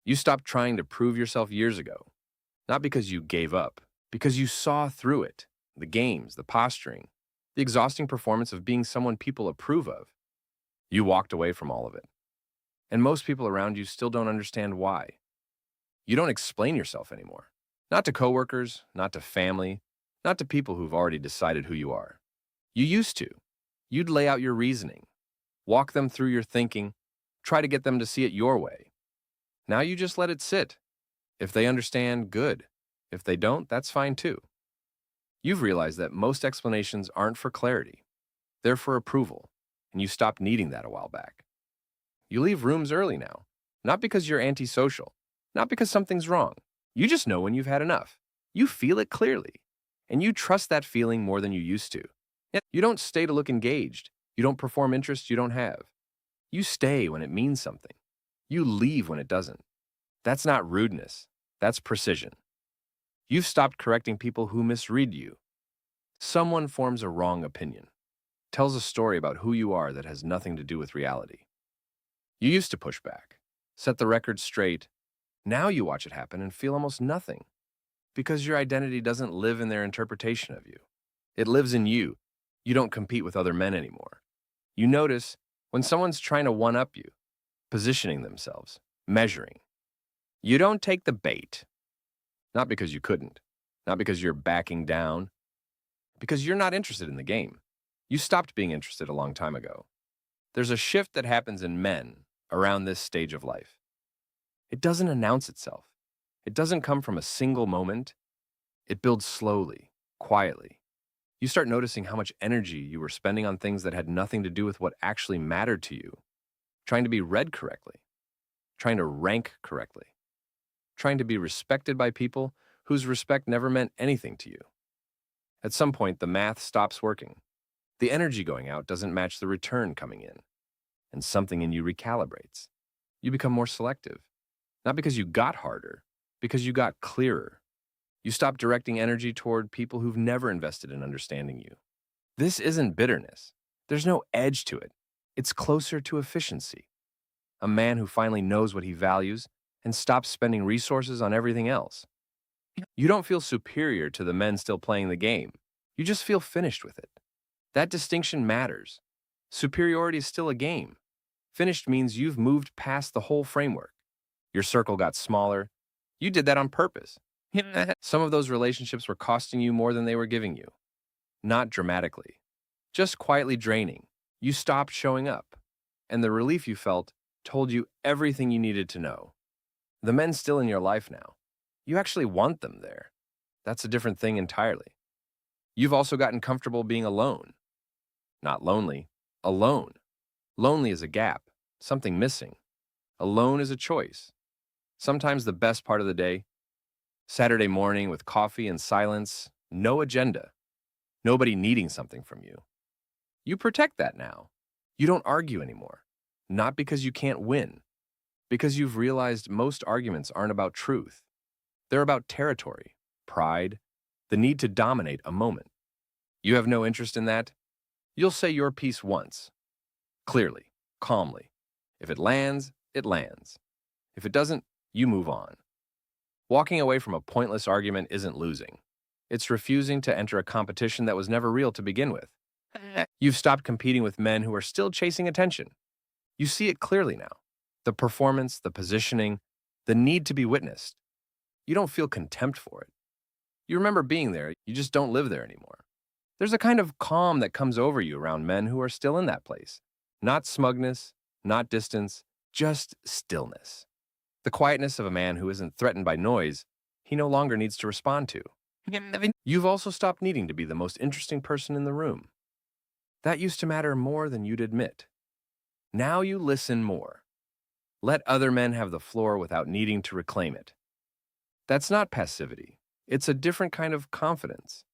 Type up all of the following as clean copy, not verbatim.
You stopped trying to prove yourself years ago, not because you gave up, because you saw through it, the games, the posturing, the exhausting performance of being someone people approve of. You walked away from all of it. And most people around you still don't understand why. You don't explain yourself anymore. Not to coworkers, not to family, not to people who've already decided who you are. You used to. You'd lay out your reasoning, walk them through your thinking, try to get them to see it your way. Now you just let it sit. If they understand, good. If they don't, that's fine too. You've realized that most explanations aren't for clarity. They're for approval, and you stopped needing that a while back. You leave rooms early now, not because you're antisocial, not because something's wrong. You just know when you've had enough. You feel it clearly, and you trust that feeling more than you used to. Yet you don't stay to look engaged. You don't perform interests you don't have. You stay when it means something. You leave when it doesn't. That's not rudeness. That's precision. You've stopped correcting people who misread you. Someone forms a wrong opinion, tells a story about who you are that has nothing to do with reality. You used to push back, set the record straight. Now you watch it happen and feel almost nothing because your identity doesn't live in their interpretation of you. It lives in you. You don't compete with other men anymore. You notice when someone's trying to one-up you, positioning themselves, measuring. You don't take the bait. Not because you couldn't, not because you're backing down, because you're not interested in the game. You stopped being interested a long time ago. There's a shift that happens in men around this stage of life. It doesn't announce itself. It doesn't come from a single moment. It builds slowly, quietly. You start noticing how much energy you were spending on things that had nothing to do with what actually mattered to you. Trying to be read correctly, trying to rank correctly, trying to be respected by people whose respect never meant anything to you. At some point, the math stops working. The energy going out doesn't match the return coming in, and something in you recalibrates. You become more selective, not because you got harder, because you got clearer. You stop directing energy toward people who've never invested in understanding you. This isn't bitterness. There's no edge to it. It's closer to efficiency. A man who finally knows what he values and stops spending resources on everything else. You don't feel superior to the men still playing the game. You just feel finished with it. That distinction matters. Superiority is still a game. Finished means you've moved past the whole framework. Your circle got smaller. You did that on purpose. Some of those relationships were costing you more than they were giving you. Not dramatically, just quietly draining. You stopped showing up, and the relief you felt told you everything you needed to know. The men still in your life now. You actually want them there. That's a different thing entirely. You've also gotten comfortable being alone. Not lonely, alone. Lonely is a gap, something missing. Alone is a choice. Sometimes the best part of the day, Saturday morning with coffee and silence, no agenda, nobody needing something from you. You protect that now. You don't argue anymore. Not because you can't win, because you've realized most arguments aren't about truth. They're about territory, pride, the need to dominate a moment. You have no interest in that? You'll say your piece once, clearly, calmly. If it lands, it lands. If it doesn't, you move on. Walking away from a pointless argument isn't losing. It's refusing to enter a competition that was never real to begin with. You've stopped competing with men who are still chasing attention. You see it clearly now. The performance, the positioning, the need to be witnessed. You don't feel contempt for it. You remember being there, you just don't live there anymore. There's a kind of calm that comes over you around men who are still in that place. Not smugness, not distance, just stillness. The quietness of a man who isn't threatened by noise he no longer needs to respond to. You've also stopped needing to be the most interesting person in the room. That used to matter more than you'd admit. Now you listen more. Let other men have the floor without needing to reclaim it. That's not passivity. It's a different kind of confidence.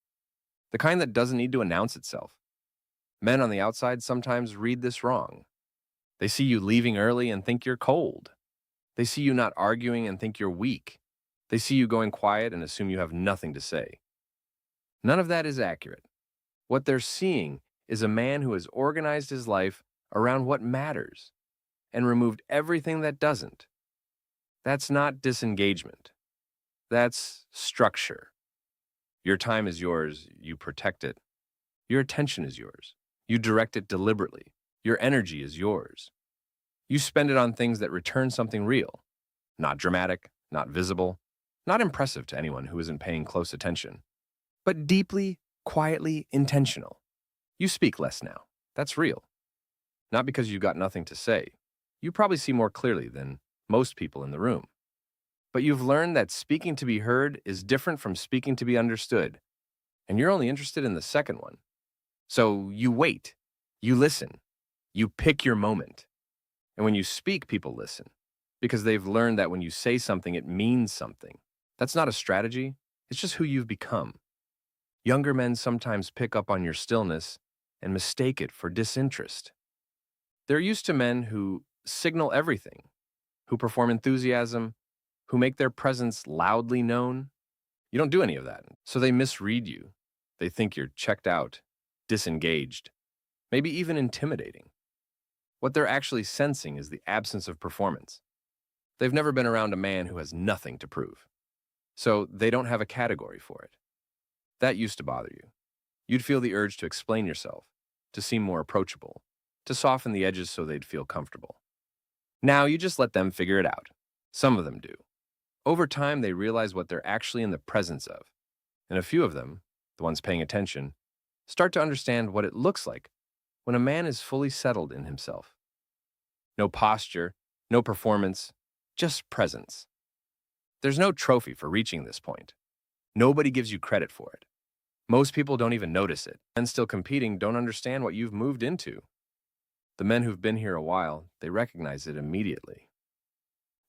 The kind that doesn't need to announce itself. Men on the outside sometimes read this wrong. They see you leaving early and think you're cold. They see you not arguing and think you're weak. They see you going quiet and assume you have nothing to say. None of that is accurate. What they're seeing is a man who has organized his life around what matters and removed everything that doesn't. That's not disengagement. That's structure. Your time is yours. You protect it. Your attention is yours. You direct it deliberately. Your energy is yours. You spend it on things that return something real, not dramatic, not visible, not impressive to anyone who isn't paying close attention, but deeply, quietly intentional. You speak less now. That's real. Not because you've got nothing to say. You probably see more clearly than most people in the room. But you've learned that speaking to be heard is different from speaking to be understood, and you're only interested in the second one. So you wait, you listen, you pick your moment. And when you speak, people listen, because they've learned that when you say something, it means something. That's not a strategy, it's just who you've become. Younger men sometimes pick up on your stillness and mistake it for disinterest. They're used to men who signal everything, who perform enthusiasm, who make their presence loudly known. You don't do any of that, so they misread you. They think you're checked out, disengaged, maybe even intimidating. What they're actually sensing is the absence of performance. They've never been around a man who has nothing to prove, so they don't have a category for it. That used to bother you. You'd feel the urge to explain yourself, to seem more approachable, to soften the edges so they'd feel comfortable. Now you just let them figure it out. Some of them do. Over time, they realize what they're actually in the presence of. And a few of them, the ones paying attention, start to understand what it looks like when a man is fully settled in himself. No posture, no performance, just presence. There's no trophy for reaching this point. Nobody gives you credit for it. Most people don't even notice it. Men still competing don't understand what you've moved into. The men who've been here a while, they recognize it immediately.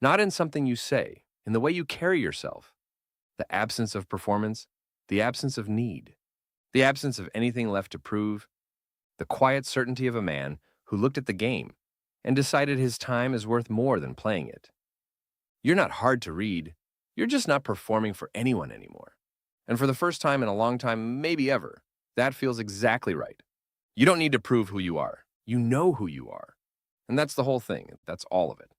Not in something you say, in the way you carry yourself. The absence of performance, the absence of need, the absence of anything left to prove, the quiet certainty of a man who looked at the game and decided his time is worth more than playing it. You're not hard to read, you're just not performing for anyone anymore. And for the first time in a long time, maybe ever, that feels exactly right. You don't need to prove who you are. You know who you are. And that's the whole thing. That's all of it.